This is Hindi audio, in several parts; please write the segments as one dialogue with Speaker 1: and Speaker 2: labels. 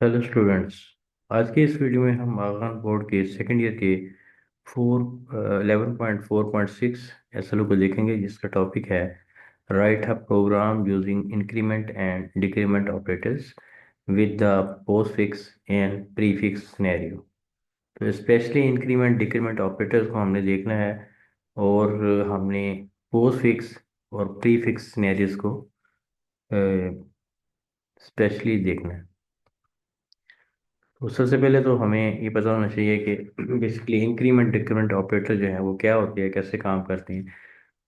Speaker 1: Hello students. आज के इस वीडियो में हम आगान बोर्ड के सेकंड ईयर के 11.4.6 एसएलओ को देखेंगे, जिसका टॉपिक है write a program using increment and decrement operators with the postfix and prefix scenario. तो स्पेशली इंक्रीमेंट डिक्रीमेंट ऑपरेटर्स को हमने देखना है, और हमने पोस्ट फिक्स और प्रीफिक्स सिनेरियोज को स्पेशली देखना है। तो सबसे पहले तो हमें ये पता होना चाहिए कि बेसिकली इंक्रीमेंट डिक्रीमेंट ऑपरेटर जो है वो क्या होती है, कैसे काम करते हैं,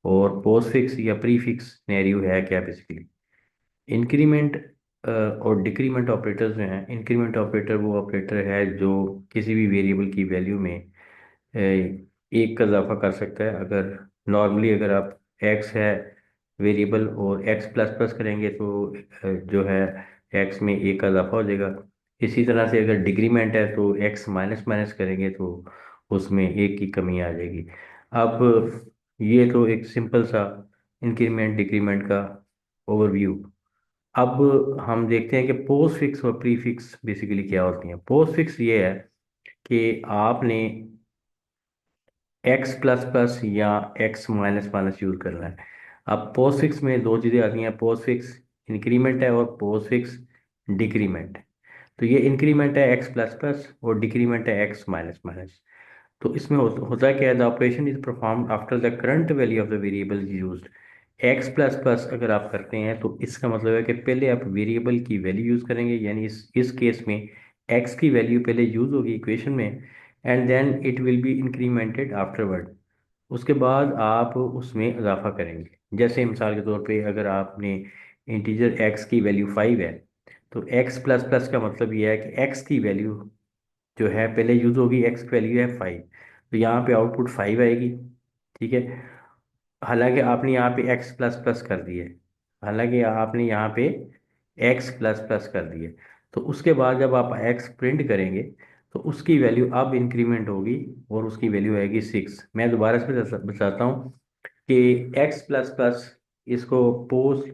Speaker 1: और पोस्ट फिक्स या प्री फिक्स सिनेरियो है क्या बेसिकली। इंक्रीमेंट और डिक्रीमेंट ऑपरेटर्स जो हैं, इंक्रीमेंट ऑपरेटर वो ऑपरेटर है जो किसी भी वेरिएबल की वैल्यू में एक का इजाफा कर सकता है। अगर नॉर्मली अगर आप एक्स है वेरिएबल और एक्स प्लस प्लस करेंगे तो जो है एक्स में एक का इजाफा हो जाएगा। इसी तरह से अगर डिक्रीमेंट है तो एक्स माइनस माइनस करेंगे तो उसमें एक की कमी आ जाएगी। अब ये तो एक सिंपल सा इंक्रीमेंट डिक्रीमेंट का ओवरव्यू। अब हम देखते हैं कि पोस्ट फिक्स और प्री फिक्स बेसिकली क्या होती हैं। पोस्ट फिक्स ये है कि आपने एक्स प्लस प्लस या एक्स माइनस माइनस यूज करना है। अब पोस्ट फिक्स में दो चीज़ें आती हैं, पोस्ट फिक्स इंक्रीमेंट है और पोस्ट फिक्स डिक्रीमेंट। तो ये इंक्रीमेंट है एक्स प्लस प्लस और डिक्रीमेंट है एक्स माइनस माइनस। तो इसमें होता क्या है, the operation is performed after the current value of the variable used. X plus plus अगर आप करते हैं तो इसका मतलब है कि पहले आप वेरिएबल की वैल्यू यूज करेंगे, यानी इस केस में एक्स की वैल्यू पहले यूज होगी इक्वेशन में, and then it will be incremented afterward. उसके बाद आप उसमें इजाफा करेंगे। जैसे मिसाल के तौर पे अगर आपने इंटीजर एक्स की वैल्यू 5 है, तो एक्स प्लस प्लस का मतलब ये है कि एक्स की वैल्यू जो है पहले यूज होगी, एक्स की वैल्यू है 5, तो यहाँ पे आउटपुट 5 आएगी। ठीक है। हालांकि आपने यहाँ पे एक्स प्लस प्लस कर दिए, हालांकि आपने यहाँ पे एक्स प्लस प्लस कर दिए, तो उसके बाद जब आप एक्स प्रिंट करेंगे तो उसकी वैल्यू अब इंक्रीमेंट होगी और उसकी वैल्यू आएगी 6। मैं दोबारा से बताता हूँ कि एक्स प्लस प्लस इसको पोस्ट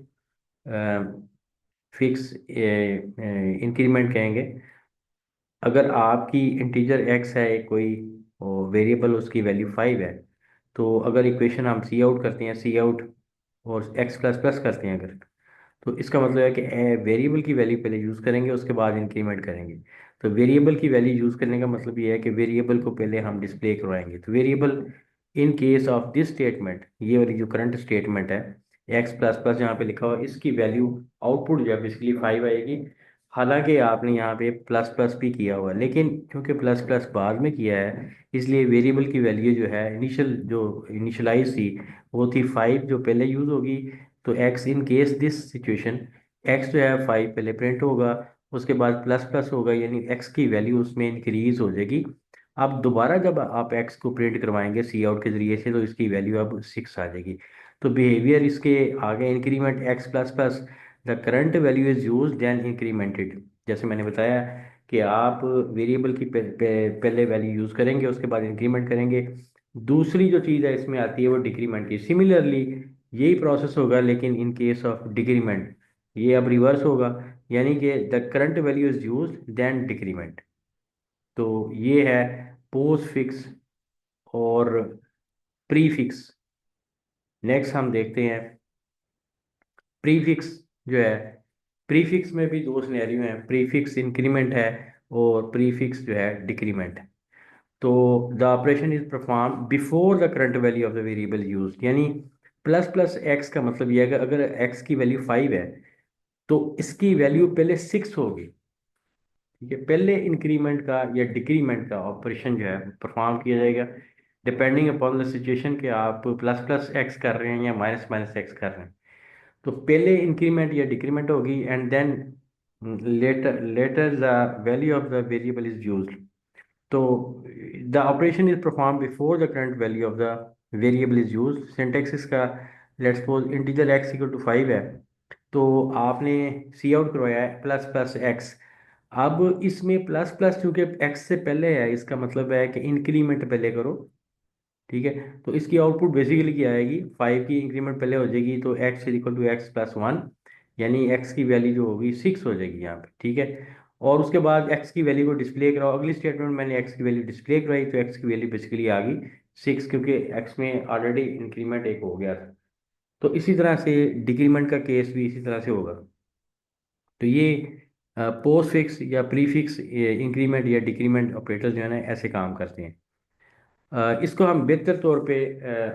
Speaker 1: फिक्स इंक्रीमेंट कहेंगे। अगर आपकी इंटीजर एक्स है कोई और वेरिएबल उसकी वैल्यू 5 है, तो अगर इक्वेशन हम सी आउट करते हैं, सी आउट और एक्स प्लस प्लस करते हैं अगर, तो इसका मतलब है कि वेरिएबल की वैल्यू पहले यूज़ करेंगे उसके बाद इंक्रीमेंट करेंगे। तो वेरिएबल की वैल्यू यूज़ करने का मतलब ये है कि वेरिएबल को पहले हम डिस्प्ले करवाएंगे। तो variable in case of this statement, ये वाली जो करंट स्टेटमेंट है एक्स प्लस प्लस यहाँ पे लिखा हुआ है, इसकी वैल्यू आउटपुट जो है बेसिकली 5 आएगी। हालांकि आपने यहाँ पे प्लस प्लस भी किया हुआ है, लेकिन क्योंकि प्लस प्लस बाद में किया है इसलिए वेरिएबल की वैल्यू जो है इनिशियल जो इनिशियलाइज थी वो थी 5, जो पहले यूज़ होगी। तो x in case this situation, x जो है 5 पहले प्रिंट होगा, उसके बाद प्लस प्लस होगा, यानी एक्स की वैल्यू उसमें इंक्रीज हो जाएगी। अब दोबारा जब आप एक्स को प्रिंट करवाएंगे सी आउट के जरिए से तो इसकी वैल्यू अब 6 आ जाएगी। तो बिहेवियर इसके आगे increment x plus plus, the current value is use then incremented. जैसे मैंने बताया कि आप वेरिएबल की पहले वैल्यू यूज करेंगे उसके बाद इंक्रीमेंट करेंगे। दूसरी जो चीज़ है इसमें आती है वो डिक्रीमेंट की। सिमिलरली यही प्रोसेस होगा, लेकिन इन केस ऑफ डिक्रीमेंट ये अब रिवर्स होगा, यानी कि the current value is use then decrement. तो ये है पोस्ट फिक्स और प्री फिक्स। नेक्स्ट हम देखते हैं प्रीफिक्स जो है। प्रीफिक्स में भी दो सिनेरियो हैं, प्रीफिक्स इंक्रीमेंट है और प्रीफिक्स जो है डिक्रीमेंट। तो the operation is perform before the current value of the variable used, यानी प्लस प्लस एक्स का मतलब यह है कि अगर एक्स की वैल्यू 5 है तो इसकी वैल्यू पहले 6 होगी। ठीक है, पहले इंक्रीमेंट का या डिक्रीमेंट का ऑपरेशन जो है परफॉर्म किया जाएगा डिपेंडिंग अपॉन द सिचुएशन कि आप प्लस प्लस एक्स कर रहे हैं या माइनस माइनस एक्स कर रहे हैं। तो पहले इंक्रीमेंट या डिक्रीमेंट होगी, and then later later the value of the variable is used. तो the operation is perform before the current value of the variable is used. Syntax इसका, let's suppose integer x equal to 5 है, तो आपने सी आउट करवाया है प्लस प्लस एक्स। अब इसमें प्लस प्लस चूंकि एक्स से पहले है, इसका मतलब है कि इंक्रीमेंट पहले करो। ठीक है, तो इसकी आउटपुट बेसिकली क्या आएगी, 5 की इंक्रीमेंट पहले हो जाएगी तो x is equal to x plus 1, यानी एक्स की वैल्यू जो होगी 6 हो जाएगी यहाँ पे। ठीक है, और उसके बाद एक्स की वैल्यू को डिस्प्ले कराओ। अगली स्टेटमेंट मैंने एक्स की वैल्यू डिस्प्ले कराई तो एक्स की वैल्यू बेसिकली आ गई 6, क्योंकि एक्स में ऑलरेडी इंक्रीमेंट एक हो गया था। तो इसी तरह से डिक्रीमेंट का केस भी इसी तरह से होगा। तो ये पोस्ट फिक्स या प्री फिक्स इंक्रीमेंट या डिक्रीमेंट ऑपरेटर जो है ना ऐसे काम करते हैं। इसको हम बेहतर तौर पे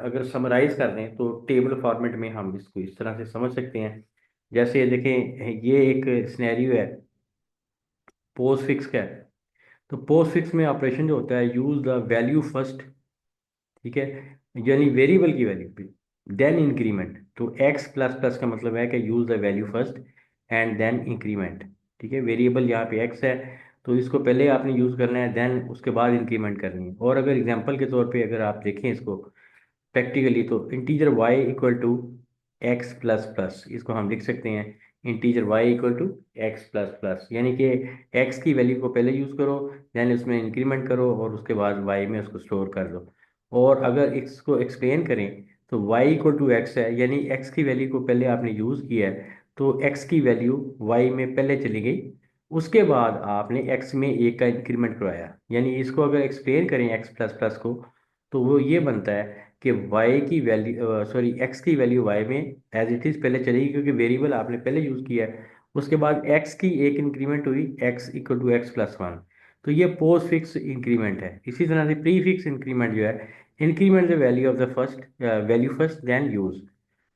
Speaker 1: अगर समराइज कर दें तो टेबल फॉर्मेट में हम इसको इस तरह से समझ सकते हैं। जैसे देखें, ये एक सिनेरियो है पोस्ट फिक्स का है। तो पोस्ट फिक्स में ऑपरेशन जो होता है, यूज द वैल्यू फर्स्ट, ठीक है, यानी वेरिएबल की वैल्यू पे देन इंक्रीमेंट। तो एक्स प्लस प्लस का मतलब है कि use the value first and then increment. ठीक है, वेरिएबल यहाँ पे एक्स है तो इसको पहले आपने यूज करना है, देन उसके बाद इंक्रीमेंट करनी है। और अगर एग्जांपल के तौर पे अगर आप देखें इसको प्रैक्टिकली, तो integer y equal to x plus plus, इसको हम लिख सकते हैं integer y equal to x plus plus, यानी कि x की वैल्यू को पहले यूज करो, देन उसमें इंक्रीमेंट करो और उसके बाद y में उसको स्टोर कर दो। और अगर इसको एक्सप्लेन करें तो y इक्वल टू एक्स है, यानी x की वैल्यू को पहले आपने यूज किया है तो x की वैल्यू y में पहले चली गई, उसके बाद आपने x में एक का इंक्रीमेंट करवाया। यानी इसको अगर एक्सप्लेन करें x प्लस प्लस को, तो वो ये बनता है कि y की वैल्यू सॉरी x की वैल्यू y में एज इट इज पहले चलेगी, क्योंकि वेरिएबल आपने पहले यूज किया है। उसके बाद x की एक इंक्रीमेंट हुई, x equal to x plus one. तो ये पोस्ट फिक्स इंक्रीमेंट है। इसी तरह से प्री फिक्स इंक्रीमेंट जो है, increment the value of the first value first then use.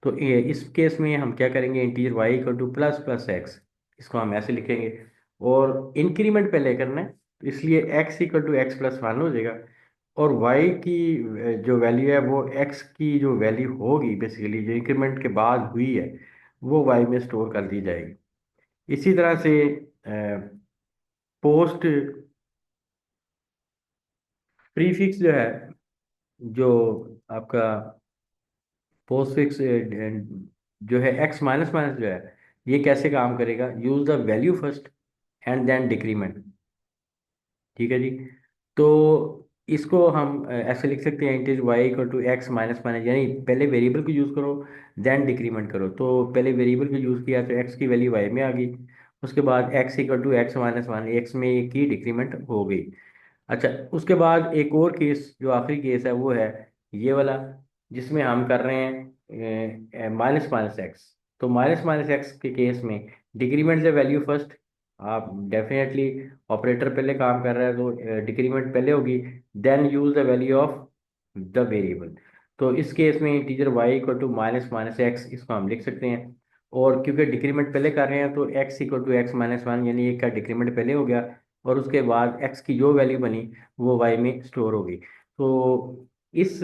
Speaker 1: तो इस केस में हम क्या करेंगे, integer y equal to plus plus x, इसको हम ऐसे लिखेंगे। और इंक्रीमेंट पहले करना है तो इसलिए x equal to x plus one हो जाएगा। और y की जो वैल्यू है वो x की जो वैल्यू होगी बेसिकली जो इंक्रीमेंट के बाद हुई है वो y में स्टोर कर दी जाएगी। इसी तरह से पोस्ट प्रीफिक्स जो है, जो आपका पोस्ट फिक्स जो है एक्स माइनस माइनस जो है, ये कैसे काम करेगा, use the value first and then decrement. ठीक है जी। तो इसको हम ऐसे लिख सकते हैं integer y equal to x minus minus, यानी पहले वेरिएबल को यूज़ करो देन डिक्रीमेंट करो। तो पहले वेरिएबल को यूज़ किया तो एक्स की वैल्यू वाई में आ गई, उसके बाद x equal to x minus one, x में एक की डिक्रीमेंट हो गई। अच्छा, उसके बाद एक और केस जो आखिरी केस है वो है ये वाला, जिसमें हम कर रहे हैं माइनस माइनस एक्स। तो माइनस माइनस एक्स के केस में डिक्रीमेंट द वैल्यू फर्स्ट, आप डेफिनेटली ऑपरेटर पहले काम कर रहा है तो डिक्रीमेंट पहले होगी, then use the value of the variable. तो इस केस में integer y equal to minus minus x, इसको हम लिख सकते हैं। और क्योंकि डिक्रीमेंट पहले कर रहे हैं तो x equal to x minus one, यानी एक का डिक्रीमेंट पहले हो गया और उसके बाद x की जो वैल्यू बनी वो y में स्टोर होगी। तो इस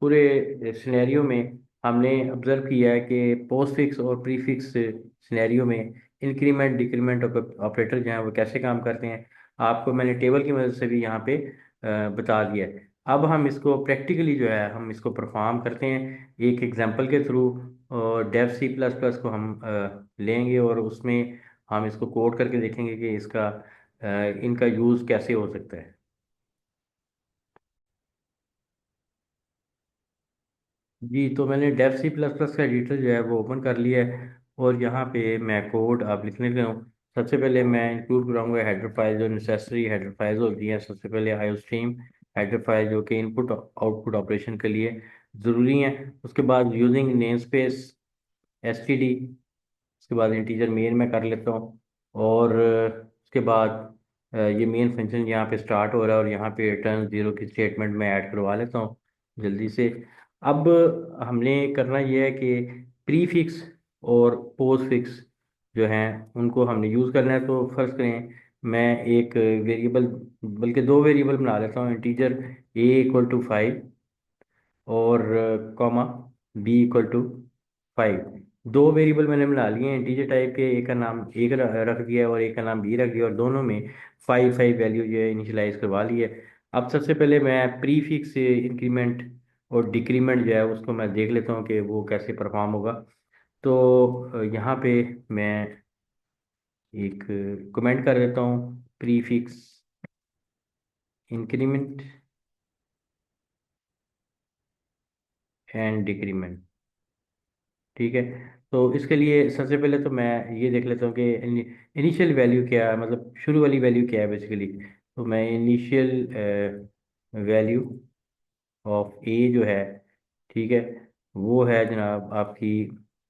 Speaker 1: पूरे सिनेरियो में हमने ऑब्जर्व किया है कि पोस्ट फिक्स और प्री फिक्स सिनेरियो में इंक्रीमेंट डिक्रीमेंट ऑपरेटर जो हैं वो कैसे काम करते हैं, आपको मैंने टेबल की मदद से भी यहाँ पे बता दिया है। अब हम इसको प्रैक्टिकली जो है हम इसको परफॉर्म करते हैं एक एग्जांपल के थ्रू। और डेव सी प्लस प्लस को हम लेंगे और उसमें हम इसको कोड करके देखेंगे कि इसका इनका यूज़ कैसे हो सकता है। जी, तो मैंने डेव सी प्लस प्लस का एडिटर जो है वो ओपन कर लिया है और यहाँ पे मैं कोड आप लिखने लगा हूँ। सबसे पहले मैं इंक्लूड कराऊंगा हेडर फाइल, जो नेसेसरी हेडर फाइल्स होती हैं। सबसे पहले आईओस्ट्रीम हेडर फाइल जो कि इनपुट आउटपुट ऑपरेशन के लिए ज़रूरी है। उसके बाद यूजिंग नेम स्पेस एसटीडी, उसके बाद इंटीजर मेन में कर लेता हूँ। और उसके बाद ये मेन फंक्शन यहाँ पे स्टार्ट हो रहा है और यहाँ पे रिटर्न जीरो की स्टेटमेंट में ऐड करवा लेता हूँ जल्दी से। अब हमने करना ये है कि प्री फिक्स और पोस्ट फिक्स जो हैं उनको हमने यूज़ करना है। तो फर्स्ट करें, मैं एक वेरिएबल, बल्कि दो वेरिएबल बना लेता हूँ, integer a equal to five और comma b equal to five. दो वेरिएबल मैंने बना लिए हैं इंटीजर टाइप के, एक का नाम एक रख दिया है और एक का नाम बी रख दिया और दोनों में फाइव फाइव वैल्यू जो है इनिशियलाइज करवा ली है। अब सबसे पहले मैं प्री फिक्स से इंक्रीमेंट और डिक्रीमेंट जो है उसको मैं देख लेता हूँ कि वो कैसे परफॉर्म होगा। तो यहाँ पे मैं एक कमेंट कर देता हूँ, pre fix increment and decrement. ठीक है। तो इसके लिए सबसे पहले तो मैं ये देख लेता हूँ कि इनिशियल वैल्यू क्या है, मतलब शुरू वाली वैल्यू क्या है बेसिकली। तो मैं इनिशियल वैल्यू ऑफ ए जो है, ठीक है, वो है जनाब आपकी,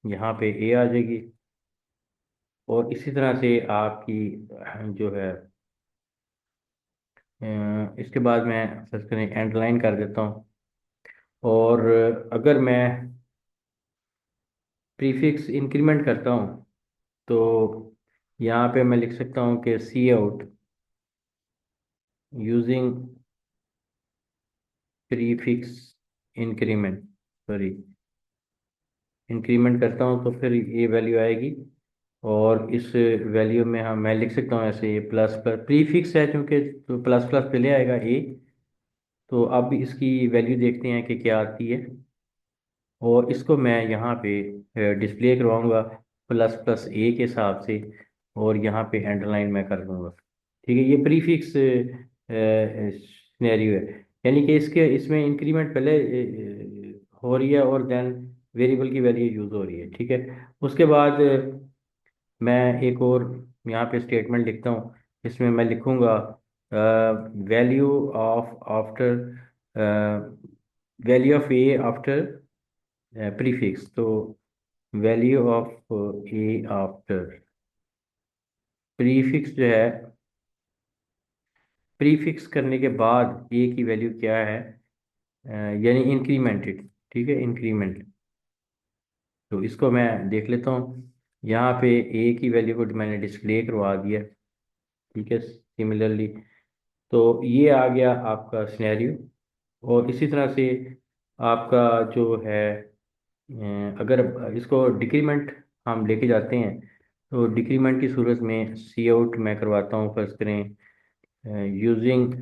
Speaker 1: यहाँ पे ए आ जाएगी। और इसी तरह से आपकी जो है इसके बाद मैं सर्च करें एंड लाइन कर देता हूँ। और अगर मैं प्रीफिक्स इंक्रीमेंट करता हूँ तो यहाँ पे मैं लिख सकता हूँ कि cout using prefix increment, sorry, increment करता हूँ तो फिर ये वैल्यू आएगी। और इस वैल्यू में हम मैं लिख सकता हूँ ऐसे, ये प्लस प्लस प्रीफिक्स है चूंकि, तो प्लस प्लस पहले आएगा ए। तो अब इसकी वैल्यू देखते हैं कि क्या आती है। और इसको मैं यहाँ पे डिस्प्ले करवाऊंगा प्लस प्लस ए के हिसाब से, और यहाँ पे अंडरलाइन मैं कर दूंगा। ठीक है, ये प्रीफिक्स सिनेरियो है, यानी कि इसके इसमें इंक्रीमेंट पहले हो रही है और देन वेरिएबल की वैल्यू यूज हो रही है। ठीक है, उसके बाद मैं एक और यहाँ पे स्टेटमेंट लिखता हूँ। इसमें मैं लिखूंगा value of after value of a after prefix. तो value of a after prefix जो है, प्रीफिक्स करने के बाद ए की वैल्यू क्या है, यानी इंक्रीमेंटेड। ठीक है, इंक्रीमेंट। तो इसको मैं देख लेता हूँ, यहाँ पे ए की वैल्यू को मैंने डिस्प्ले करवा दिया। ठीक है, सिमिलरली तो ये आ गया आपका सिनेरियो। और इसी तरह से आपका जो है अगर इसको डिक्रीमेंट हम लेके जाते हैं, तो डिक्रीमेंट की सूरत में सी आउट मैं करवाता हूँ, फर्ज करें यूजिंग,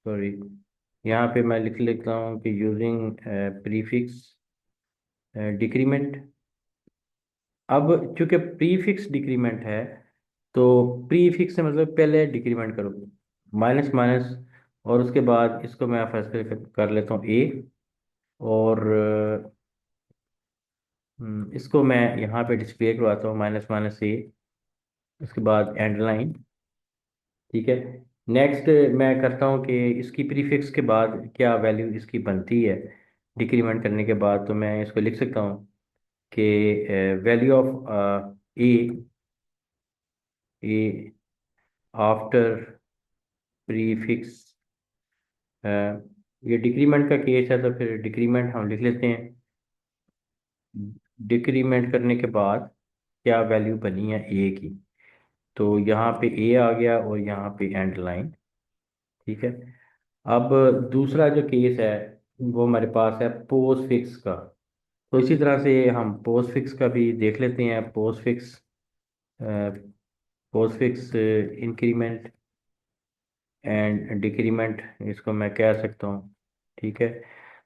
Speaker 1: सॉरी, यहाँ पे मैं लिख लेता हूँ कि यूजिंग प्रीफिक्स डिक्रीमेंट। अब चूंकि प्रीफिक्स डिक्रीमेंट है, तो प्रीफिक्स से मतलब पहले डिक्रीमेंट करो, माइनस माइनस, और उसके बाद इसको मैं फर्ज कर लेता हूँ ए। और इसको मैं यहाँ पे डिस्प्ले करवाता हूँ माइनस माइनस ए, उसके बाद एंड लाइन। ठीक है, नेक्स्ट मैं करता हूँ कि इसकी प्रीफिक्स के बाद क्या वैल्यू इसकी बनती है डिक्रीमेंट करने के बाद। तो मैं इसको लिख सकता हूँ कि value of A A after prefix, ये डिक्रीमेंट का केस है तो फिर डिक्रीमेंट हम लिख लेते हैं। डिक्रीमेंट करने के बाद क्या वैल्यू बनी है ए की, तो यहाँ पे ए आ गया और यहाँ पे एंड लाइन। ठीक है, अब दूसरा जो केस है वो हमारे पास है पोस्ट फिक्स का। तो इसी तरह से हम पोस्ट फिक्स का भी देख लेते हैं। Post fix, post fix increment and decrement, इसको मैं कह सकता हूँ। ठीक है,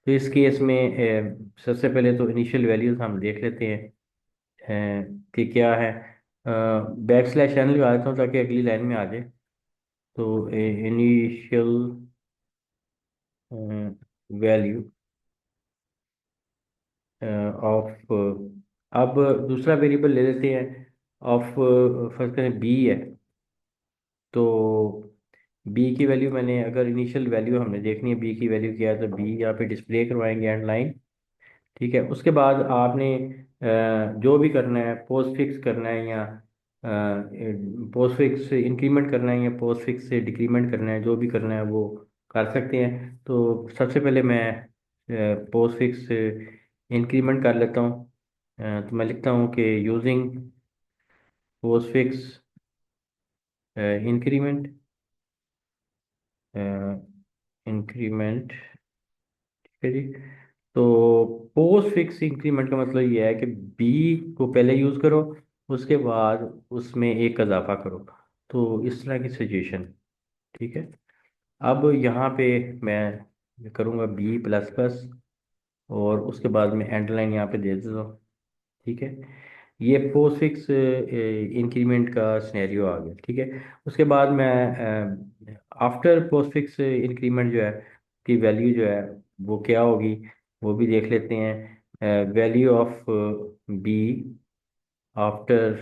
Speaker 1: तो इस केस में सबसे पहले तो इनिशियल वैल्यूज हम देख लेते हैं कि क्या है। बैक स्लैश एन लगा देता हूँ ताकि अगली लाइन में आ जाए। तो इनिशियल वैल्यू ऑफ, अब दूसरा वेरिएबल ले लेते हैं ऑफ, फर्स्ट करें बी है। तो बी की वैल्यू मैंने, अगर इनिशियल वैल्यू हमने देखनी है बी की वैल्यू क्या है, तो बी यहाँ पे डिस्प्ले करवाएंगे एंड लाइन। ठीक है, उसके बाद आपने जो भी करना है, पोस्ट फिक्स करना है या पोस्ट फिक्स से इंक्रीमेंट करना है या पोस्ट फिक्स से डिक्रीमेंट करना है, जो भी करना है वो कर सकते हैं। तो सबसे पहले मैं पोस्ट फिक्स इंक्रीमेंट कर लेता हूँ। तो मैं लिखता हूँ कि using postfix increment, increment, ठीक है जी। तो पोस्ट फिक्स इंक्रीमेंट का मतलब ये है कि बी को पहले यूज करो, उसके बाद उसमें एक इजाफा करो। तो इस तरह की सिचुएशन। ठीक है, अब यहाँ पे मैं करूँगा बी प्लस प्लस, और उसके बाद में एंड लाइन यहाँ पे दे देता हूँ। ठीक है, ये पोस्ट फिक्स इंक्रीमेंट का सिनेरियो आ गया। ठीक है, उसके बाद मैं आफ्टर पोस्ट फिक्स इंक्रीमेंट जो है की वैल्यू जो है वो क्या होगी, वो भी देख लेते हैं। Value of B after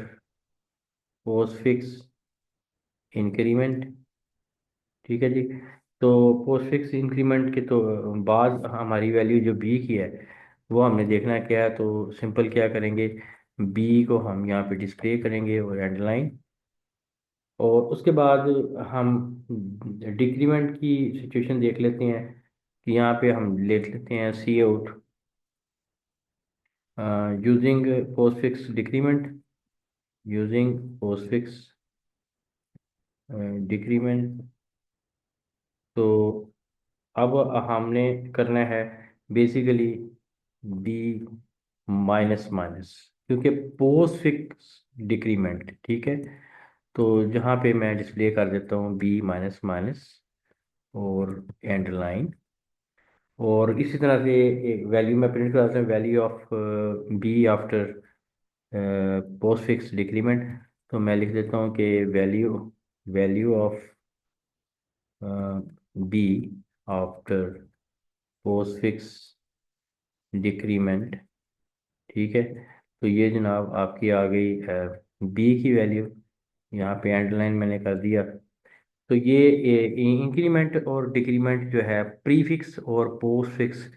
Speaker 1: postfix increment. ठीक है जी। तो पोस्ट फिक्स इंक्रीमेंट के तो बाद हमारी वैल्यू जो बी की है वो हमने देखना क्या है, तो सिंपल क्या करेंगे, बी को हम यहाँ पे डिस्प्ले करेंगे और एंड लाइन। और उसके बाद हम डिक्रीमेंट की सिचुएशन देख लेते हैं कि यहाँ पे हम लिख लेते हैं cout using postfix decrement, using postfix decrement. तो अब हमने करना है बेसिकली बी माइनस माइनस, क्योंकि पोस्ट फिक्स डिक्रीमेंट, ठीक है। तो जहाँ पे मैं डिस्प्ले कर देता हूँ बी माइनस माइनस और एंड लाइन। और इसी तरह से एक वैल्यू मैं प्रिंट कर देता हूँ, value of B after postfix decrement. तो मैं लिख देता हूँ कि value value of B after postfix decrement. ठीक है। तो ये जनाब आपकी आ गई बी की वैल्यू, यहाँ पे एंड लाइन मैंने कर दिया। तो ये इंक्रीमेंट और डिक्रीमेंट जो है प्रीफिक्स और पोस्ट फिक्स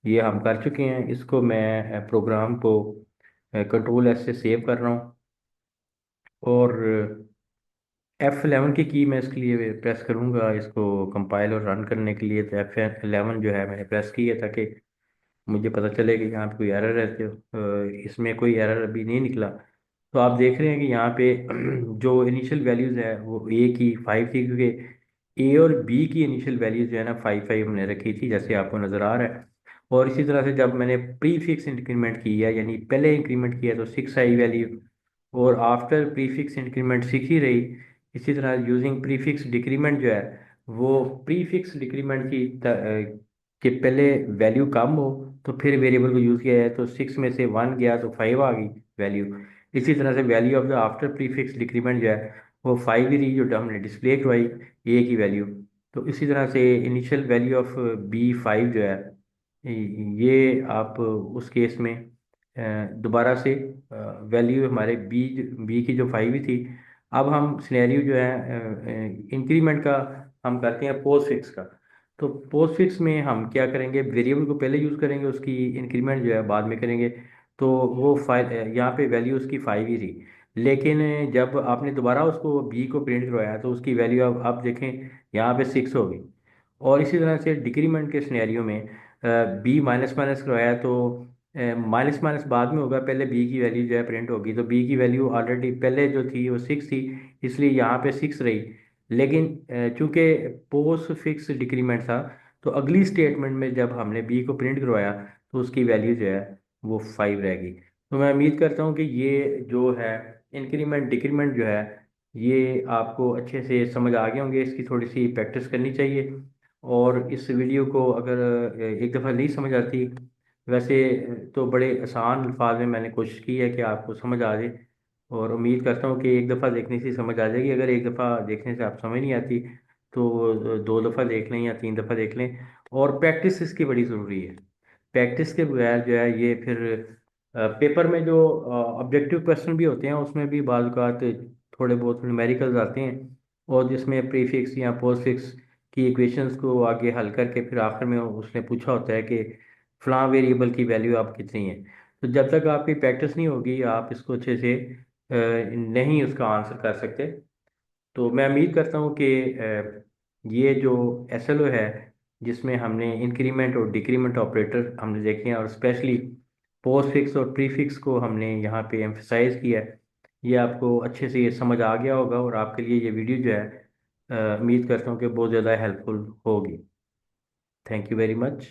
Speaker 1: ये हम कर चुके हैं। इसको मैं प्रोग्राम को कंट्रोल एस से सेव कर रहा हूँ। और F11 की मैं इसके लिए प्रेस करूँगा इसको कंपाइल और रन करने के लिए। तो F11 जो है मैंने प्रेस की है ताकि मुझे पता चले कि यहाँ पे कोई एरर है। तो इसमें कोई एरर अभी नहीं निकला। तो आप देख रहे हैं कि यहाँ पे जो इनिशियल वैल्यूज़ है वो ए की 5 थी, क्योंकि ए और बी की इनिशियल वैल्यूज जो है ना 5 5 हमने रखी थी, जैसे आपको नज़र आ रहा है। और इसी तरह से जब मैंने प्री फिक्स इंक्रीमेंट किया, यानी पहले इंक्रीमेंट किया, तो 6 आई वैल्यू। और आफ्टर प्रीफिक्स इंक्रीमेंट 6 ही रही। इसी तरह यूजिंग प्रीफिक्स डिक्रीमेंट जो है वो प्रीफिक्स डिक्रीमेंट के पहले वैल्यू कम हो तो फिर वेरिएबल को यूज़ किया जाए, तो 6 में से 1 गया तो 5 आ गई वैल्यू। इसी तरह से value of the after prefix decrement जो है वो 5 ही रही, जो हमने डिस्प्ले करवाई ए की वैल्यू। तो इसी तरह से इनिशियल वैल्यू ऑफ B5 जो है ये आप उस केस में दोबारा से वैल्यू हमारे बी की जो 5 ही थी। अब हम सिनेरियो जो है इंक्रीमेंट का हम करते हैं पोस्ट फिक्स का। तो पोस्ट फिक्स में हम क्या करेंगे, वेरिएबल को पहले यूज़ करेंगे, उसकी इंक्रीमेंट जो है बाद में करेंगे। तो वो यहाँ पे वैल्यू उसकी 5 ही थी। लेकिन जब आपने दोबारा उसको बी को प्रिंट करवाया तो उसकी वैल्यू अब आप देखें यहाँ पे 6 हो गई। और इसी तरह से डिक्रीमेंट के सिनेरियो में बी माइनस माइनस करवाया तो माइनस माइनस बाद में होगा, पहले बी की वैल्यू जो है प्रिंट होगी। तो बी की वैल्यू ऑलरेडी पहले जो थी वो 6 थी, इसलिए यहाँ पे 6 रही। लेकिन चूंकि पोस्ट फिक्स डिक्रीमेंट था, तो अगली स्टेटमेंट में जब हमने बी को प्रिंट करवाया तो उसकी वैल्यू जो है वो 5 रहेगी। तो मैं उम्मीद करता हूँ कि ये जो है इंक्रीमेंट डिक्रीमेंट जो है ये आपको अच्छे से समझ आ गए होंगे। इसकी थोड़ी सी प्रैक्टिस करनी चाहिए। और इस वीडियो को अगर एक दफ़ा नहीं समझ आती, वैसे तो बड़े आसान अल्फाज में मैंने कोशिश की है कि आपको समझ आ जाए। और उम्मीद करता हूँ कि एक दफ़ा देखने से समझ आ जाएगी। अगर एक दफ़ा देखने से आप समझ नहीं आती तो 2 दफ़ा देख लें या 3 दफ़ा देख लें। और प्रैक्टिस इसकी बड़ी ज़रूरी है। प्रैक्टिस के बगैर जो है ये फिर पेपर में जो ऑब्जेक्टिव क्वेश्चन भी होते हैं उसमें भी बाज़ औक़ात थोड़े बहुत न्यूमेरिकल्स आते हैं, और जिसमें प्रीफिक्स या पोस्टफिक्स की इक्वेशंस को आगे हल करके फिर आखिर में उसने पूछा होता है कि फलां वेरिएबल की वैल्यू आप कितनी है। तो जब तक आपकी प्रैक्टिस नहीं होगी आप इसको अच्छे से नहीं उसका आंसर कर सकते। तो मैं उम्मीद करता हूँ कि ये जो एसएलओ है जिसमें हमने इंक्रीमेंट और डिक्रीमेंट ऑपरेटर हमने देखे हैं, और स्पेशली पोस्ट फिक्स और प्रीफिक्स को हमने यहाँ पे एम्फसाइज किया है, ये आपको अच्छे से ये समझ आ गया होगा। और आपके लिए ये वीडियो जो है उम्मीद करता हूँ कि बहुत ज़्यादा हेल्पफुल होगी। Thank you very much.